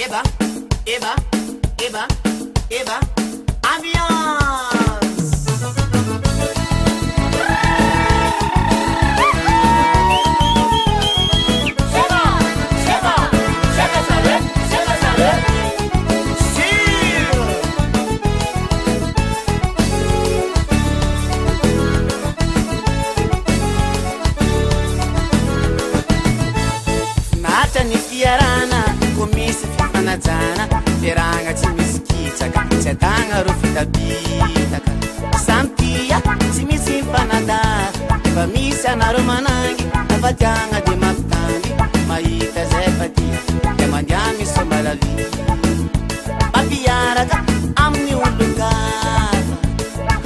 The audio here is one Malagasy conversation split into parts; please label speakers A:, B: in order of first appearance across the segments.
A: Eba, eba, eba, eba, ambiance.
B: Nifiarana komisi fifanajana peragna tsy misy kitsaka tsy atagna ro fitabitaka sampia tsy misy mifanada efa misy anaro manangy afatiagna de mafitamby mahita zay fatia de mandià misombalavi mampiaraka amin'ny olongafa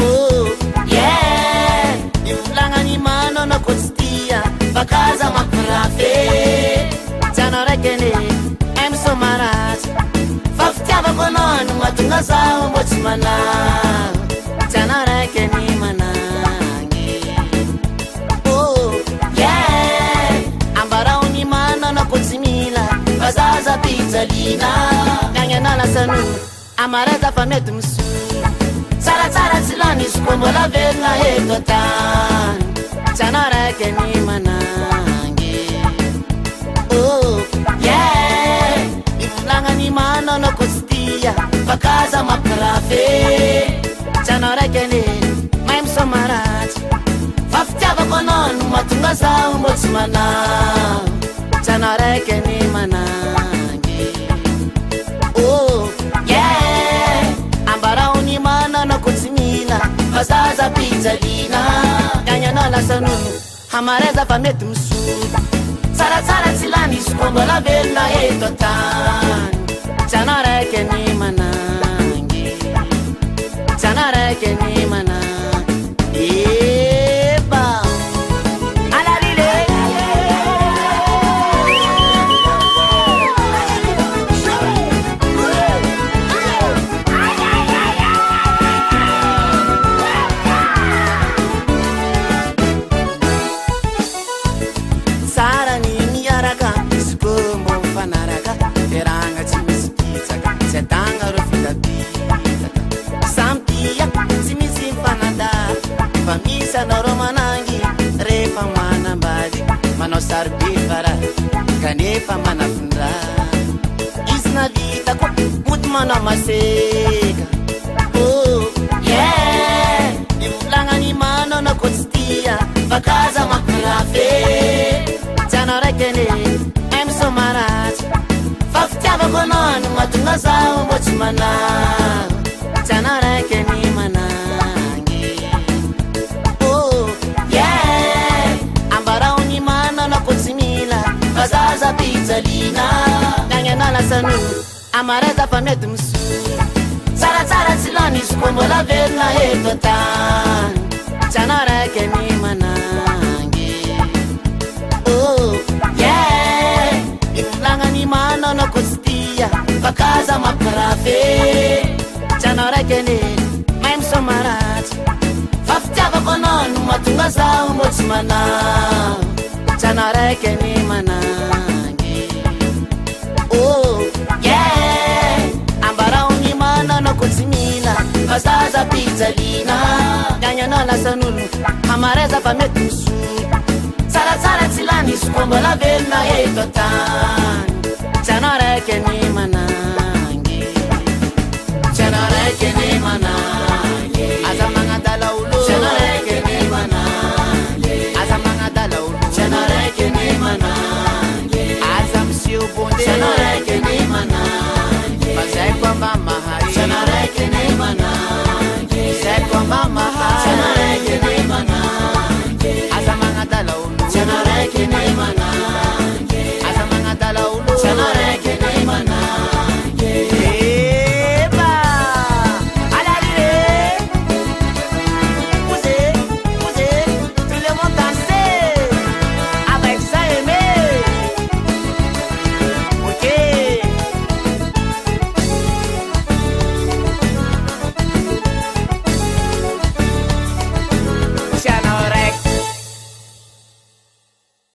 B: oh yeah ivolagnany manana ko tsy tia fakaza mampirafe I'm so mad Faftiava konon matunga sao mochi mana Janara keni manangi Oh yeah Ambara uni mana na kutsimila Bazaza pizzalina Nanya nala sanu Amareza fametu msu Sara sara silani sukombo la vela hetotan Janara keni manangi Oh yeah Ifulangani mana no kostia Fakaza maprafe Janora kene Maim somarat Faftiava konon matunga sao mochmana Janora kene manangi Oh yeah Ambara uni mana no kutsimila Fazaza pizzalina Ganya no la sanu Hamareza fametu msu Sara sara silani sukombo la vela hetotan Janara keni manangi Janara keni manangi Eba Alalile Sara Tanga ro fitabitaka Sampia tsy misy mifanada Famisa naro manangy rehefa manambady Manao saribivara kanefa manafindra Izy navitako mody manao maseka Oh yeah Ivolagnany manao na ko tsy tia Fakaza mampirafe Janao raikene I'm so maratsy Faftiava konon matunga sao mochmana Janara keni manangi Oh yeah Ambara uni mana na kutsimila Bazaza pizzalina Nanya nala sanu Amareza fametu msu Sara sara silani sukombo la vela hetotan Janara keni manangi Oh yeah Ifulangani mana no kostia Fakaza maprafe Janora kene Maim somarat Faftiava konon matunga sao mochmana Janora kene manangi Oh yeah Ambara uni mana no kutsimila Bazaza pizzalina Ganya no la sanulu Hamareza fametu msu Sara sara silani sukombo la vela hetotan Janora keni